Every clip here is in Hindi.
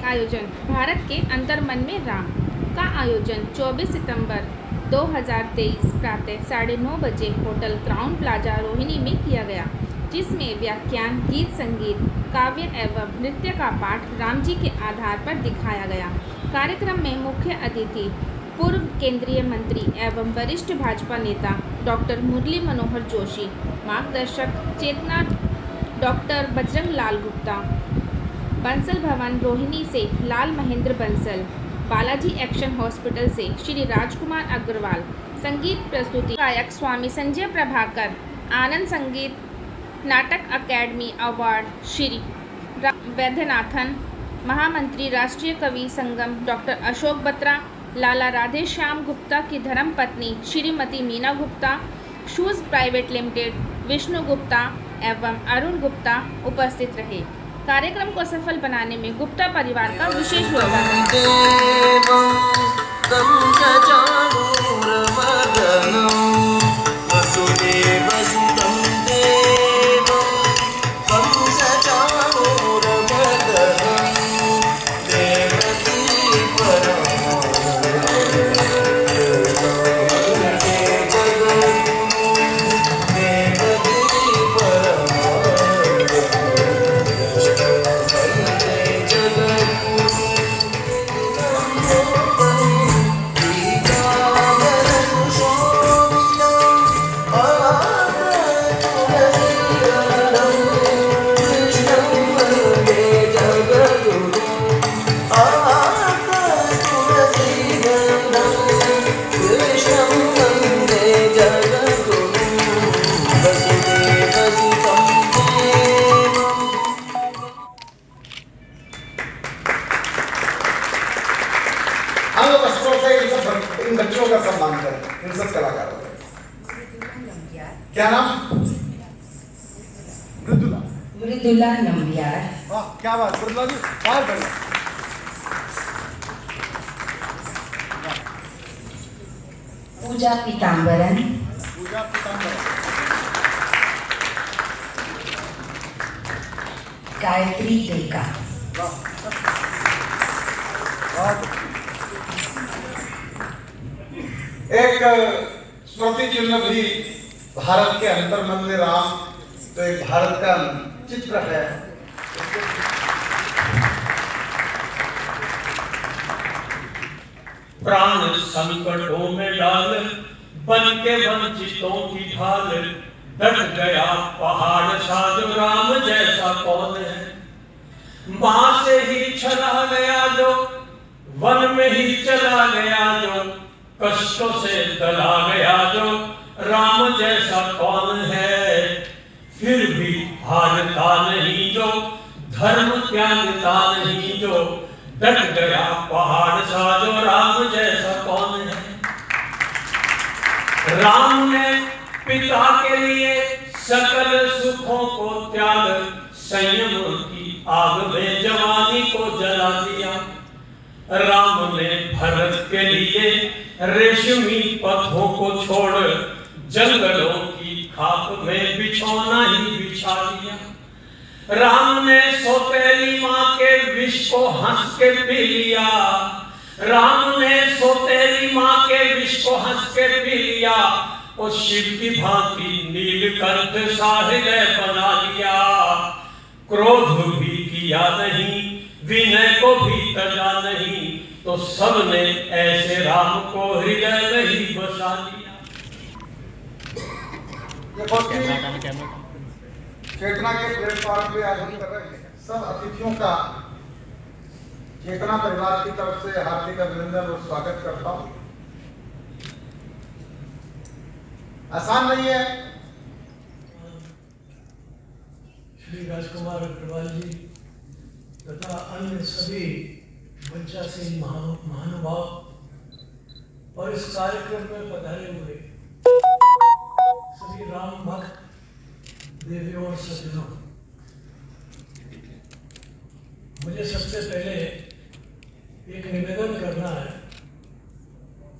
आयोजन भारत के अंतर्मन में राम का आयोजन 24 सितंबर 2023 प्रातः 9:30 बजे होटल क्राउन प्लाजा रोहिणी में किया गया, जिसमें व्याख्यान, गीत संगीत, काव्य एवं नृत्य का पाठ राम जी के आधार पर दिखाया गया। कार्यक्रम में मुख्य अतिथि पूर्व केंद्रीय मंत्री एवं वरिष्ठ भाजपा नेता डॉक्टर मुरली मनोहर जोशी, मार्गदर्शक चेतना डॉक्टर बजरंग लाल गुप्ता, बंसल भवन रोहिणी से लाल महेंद्र बंसल, बालाजी एक्शन हॉस्पिटल से श्री राजकुमार अग्रवाल, संगीत प्रस्तुति गायक स्वामी संजय प्रभाकर, आनंद संगीत नाटक अकेडमी अवार्ड श्री वैद्यनाथन, महामंत्री राष्ट्रीय कवि संगम डॉक्टर अशोक बत्रा, लाला राधेश्याम गुप्ता की धर्मपत्नी Shrimati Meena Gupta, shoes private limited Vishnu Gupta एवं अरुण गुप्ता उपस्थित रहे। कार्यक्रम को सफल बनाने में गुप्ता परिवार का विशेष योगदान इन बच्चों का सम्मान करें, इन सब कलाकारों का। क्या नाम? मृदुला नंबियार। वाह, क्या बात, मृदुला जी, बाहर बैठो। पूजा पीताम्बरन। पूजा पीताम्बरन। गायत्री देका। एक स्मृति चिन्ह भी भारत के अंतर्मन में राम, तो एक भारत का चित्र है। प्राण संकटों में डाल, बन के वंचितों की ढाल, डट गया पहाड़ सा जो राम जैसा कौन है। मां से ही चला गया जो, वन में ही चला गया जो, कष्टों से दला गया जो, राम जैसा कौन है। फिर भी हारता नहीं जो, धर्म त्यागता नहीं जो, डट गया पहाड़ सा जो, राम जैसा कौन है। राम ने पिता के लिए सकल सुखों को त्याग, संयम की आग में जवानी को जला दिया। राम ने भरत के लिए रेशमी पथों को छोड़, जंगलों की खाक में बिछौना ही बिछा दिया। राम ने सौतेली माँ के विष को हंस के पी लिया। राम ने सौतेली माँ के विष को हंस के पी लिया। और शिव की भांति नीलकंठ सा हृदय बना लिया। क्रोध भी किया नहीं, विनय को भी तजा नहीं, तो सबने ऐसे राम को हृदय में ही बसा लिया। चेतना के प्लेटफॉर्म पे आज हम कर रहे हैं। सब अतिथियों का चेतना परिवार की तरफ से हार्दिक अभिनंदन और स्वागत करता हूं। आसान नहीं है। श्री राजकुमार अग्रवाल जी तथा अन्य सभी मंचासीन महानुभाव और इस कार्यक्रम में पधारे हुए सभी राम भक्त देवियों और सज्जनों, मुझे सबसे पहले एक निवेदन करना है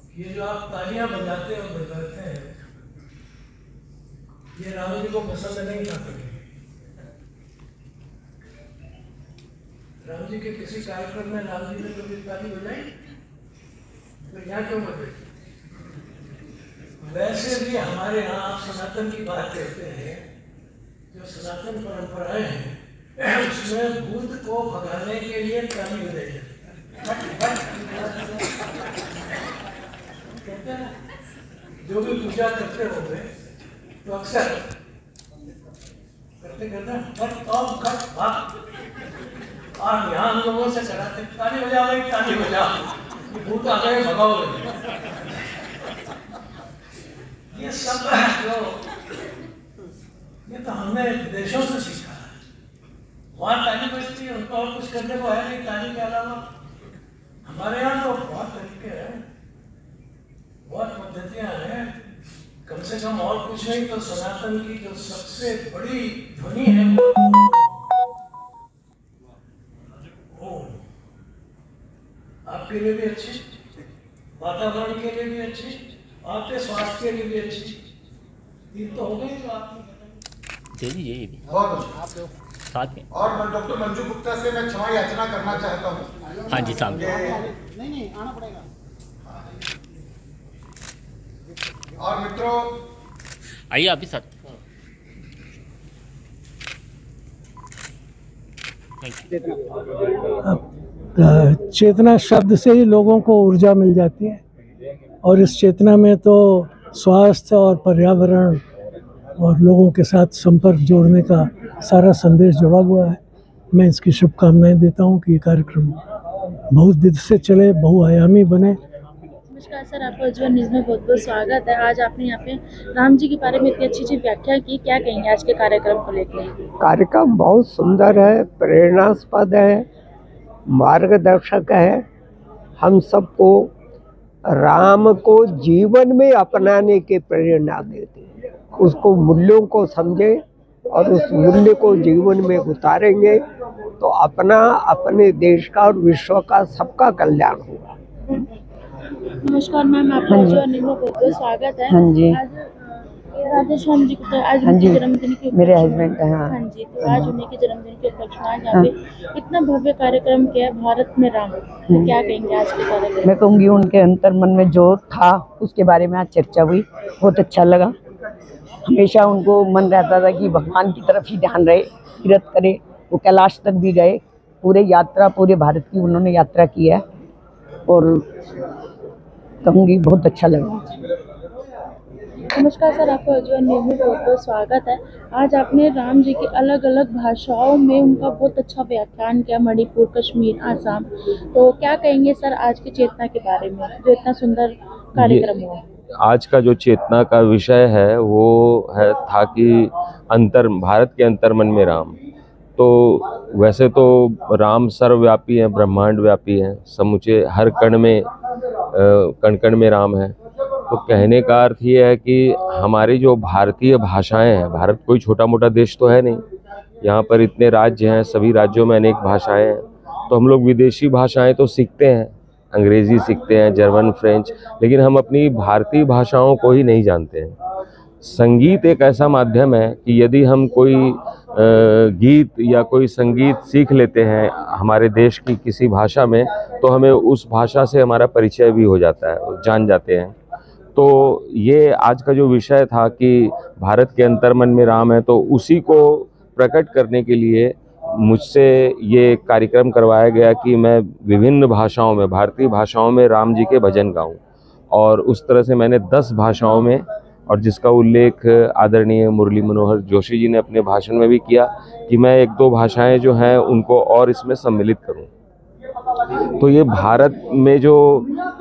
कि ये जो आप तालियां बजाते और बजाते हैं, ये राम जी को पसंद नहीं आता। राम जी के किसी कार्यक्रम में राम जी ने कभी ताली बजाई? तो यहाँ क्यों बजाई? वैसे भी हमारे यहाँ आप सनातन की बात कहते हैं, जो सनातन परंपराएं हैं उसमें भूत को भगाने के लिए ताली बजाई जाती है। जो भी पूजा करते होंगे तो अक्सर करते और यहाँ हम लोगों से कराते ताली बजा भाई, ताली बजा, भूत आ गए भगाओ। ये सब जो ये तो हमने विदेशों से सीखा है। वहाँ ताली बजती है, उनको और कुछ करने को है नहीं ताली के अलावा। हमारे यहाँ तो बहुत तरीके हैं, बहुत पद्धतियाँ हैं। कम से कम और कुछ नहीं तो सनातन की जो सबसे बड़ी ध्वनि है वो आपके लिए भी अच्छी, वातावरण के लिए भी अच्छी, आपके स्वास्थ्य के लिए भी अच्छी। ये तो हो गई जो आपकी ये भी बहुत साथ में। और मैं डॉक्टर मंजू गुप्ता से मैं क्षमा याचना करना चाहता हूँ। हाँ जी साहब। नहीं आना पड़ेगा। और मित्रों आइए आप भी सर। चेतना शब्द से ही लोगों को ऊर्जा मिल जाती है, और इस चेतना में तो स्वास्थ्य और पर्यावरण और लोगों के साथ संपर्क जोड़ने का सारा संदेश जुड़ा हुआ है। मैं इसकी शुभकामनाएं देता हूं कि ये कार्यक्रम बहुत दिन से चले, बहुआयामी बने। नमस्कार सर, आपका उज्ज्वल न्यूज़ में बहुत बहुत स्वागत है। आज आपने यहाँ पे राम जी के बारे में इतनी अच्छी व्याख्या की, क्या कहेंगे आज के कार्यक्रम को लेकर? कार्यक्रम बहुत सुंदर है, प्रेरणास्पद है, मार्गदर्शक है। हम सबको राम को जीवन में अपनाने की प्रेरणा देते हैं। उसको मूल्यों को समझे और उस मूल्य को जीवन में उतारेंगे तो अपना, अपने देश का और विश्व का सबका कल्याण होगा। नमस्कार मैम, आपका उज्ज्वल न्यूज़ में बहुत बहुत स्वागत है। हाँ जी। आज राधे श्याम जी को तो आज हाँ उनके जी, जन्मदिन के मेरे हस्बैंड का। हाँ जी, तो आज उन्हीं के जन्मदिन के उपलक्ष्य में आज यहाँ पे इतना भव्य कार्यक्रम किया, भारत में राम। तो क्या कहेंगे आज के कार्यक्रम? मैं कहूँगी उनके अंतर मन में जो था उसके बारे में आज चर्चा हुई, बहुत अच्छा लगा। हमेशा उनको मन रहता था कि भगवान की तरफ ही ध्यान रहे, तीर्थ करे। वो कैलाश तक भी गए, पूरे यात्रा, पूरे भारत की उन्होंने यात्रा की है, और कहूँगी बहुत अच्छा लगा। नमस्कार सर, आपका उज्ज्वल न्यूज़ में बहुत बहुत स्वागत है। आज आपने राम जी की अलग अलग भाषाओं में उनका बहुत अच्छा व्याख्यान किया, मणिपुर, कश्मीर, आसाम। तो क्या कहेंगे सर आज की चेतना के बारे में, जो इतना सुंदर कार्यक्रम हुआ? आज का जो चेतना का विषय है वो है था कि भारत के अंतर्मन में राम। तो वैसे तो राम सर्वव्यापी हैं, ब्रह्मांड व्यापी हैं, समूचे हर कण में कण कण में राम है। तो कहने का अर्थ ये है कि हमारी जो भारतीय भाषाएं हैं, भारत कोई छोटा मोटा देश तो है नहीं, यहाँ पर इतने राज्य हैं, सभी राज्यों में अनेक भाषाएं हैं। तो हम लोग विदेशी भाषाएं तो सीखते हैं, अंग्रेज़ी सीखते हैं, जर्मन, फ्रेंच, लेकिन हम अपनी भारतीय भाषाओं को ही नहीं जानते हैं। संगीत एक ऐसा माध्यम है कि यदि हम कोई गीत या कोई संगीत सीख लेते हैं हमारे देश की किसी भाषा में, तो हमें उस भाषा से हमारा परिचय भी हो जाता है, जान जाते हैं। तो ये आज का जो विषय था कि भारत के अंतर्मन में राम है, तो उसी को प्रकट करने के लिए मुझसे ये कार्यक्रम करवाया गया कि मैं विभिन्न भाषाओं में, भारतीय भाषाओं में राम जी के भजन गाऊं। और उस तरह से मैंने 10 भाषाओं में, और जिसका उल्लेख आदरणीय मुरली मनोहर जोशी जी ने अपने भाषण में भी किया कि मैं 1-2 भाषाएं जो हैं उनको और इसमें सम्मिलित करूं। तो ये भारत में जो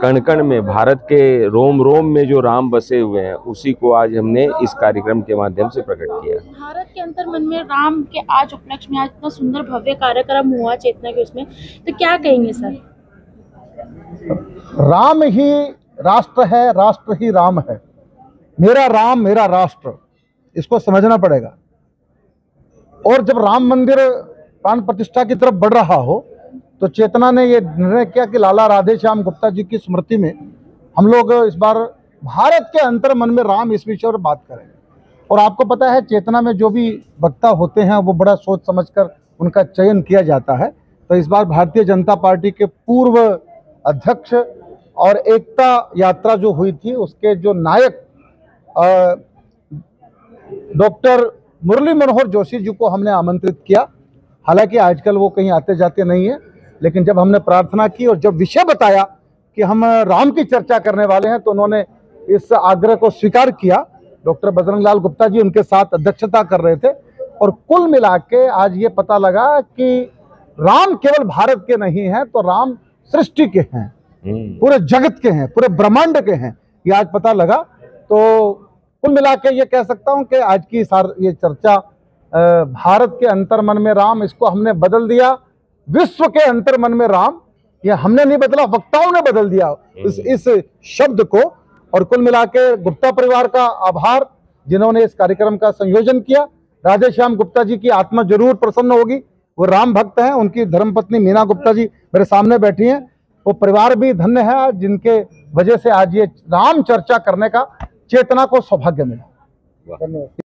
कण कण में, भारत के रोम रोम में जो राम बसे हुए हैं, उसी को आज हमने इस कार्यक्रम के माध्यम से प्रकट किया। भारत के अंतर्मन में राम के आज उपलक्ष्य में आज इतना सुंदर भव्य कार्यक्रम हुआ चेतना के उसमें, तो क्या कहेंगे सर? राम ही राष्ट्र है, राष्ट्र ही राम है। मेरा राम मेरा राष्ट्र, इसको समझना पड़ेगा। और जब राम मंदिर प्राण प्रतिष्ठा की तरफ बढ़ रहा हो तो चेतना ने ये निर्णय किया कि लाला राधे श्याम गुप्ता जी की स्मृति में हम लोग इस बार भारत के अंतर्मन में राम इस विषय पर बात करेंगे। और आपको पता है चेतना में जो भी वक्ता होते हैं वो बड़ा सोच समझकर उनका चयन किया जाता है। तो इस बार भारतीय जनता पार्टी के पूर्व अध्यक्ष और एकता यात्रा जो हुई थी उसके जो नायक डॉक्टर मुरली मनोहर जोशी जी को हमने आमंत्रित किया। हालांकि आजकल वो कहीं आते जाते नहीं है, लेकिन जब हमने प्रार्थना की और जब विषय बताया कि हम राम की चर्चा करने वाले हैं तो उन्होंने इस आग्रह को स्वीकार किया। डॉक्टर बजरंग लाल गुप्ता जी उनके साथ अध्यक्षता कर रहे थे और कुल मिला के आज ये पता लगा कि राम केवल भारत के नहीं हैं, तो राम सृष्टि के हैं, पूरे जगत के हैं, पूरे ब्रह्मांड के हैं, ये आज पता लगा। तो कुल मिला के ये कह सकता हूं कि आज की ये चर्चा भारत के अंतर्मन में राम, इसको हमने बदल दिया विश्व के अंतर्मन में राम। ये हमने नहीं बदला, वक्ताओं ने बदल दिया इस शब्द को। और कुल मिला के गुप्ता परिवार का आभार जिन्होंने इस कार्यक्रम का संयोजन किया। राधेश्याम गुप्ता जी की आत्मा जरूर प्रसन्न होगी, वो राम भक्त हैं। उनकी धर्मपत्नी मीना गुप्ता जी मेरे सामने बैठी हैं, वो परिवार भी धन्य है जिनके वजह से आज ये राम चर्चा करने का चेतना को सौभाग्य मिला। धन्यवाद।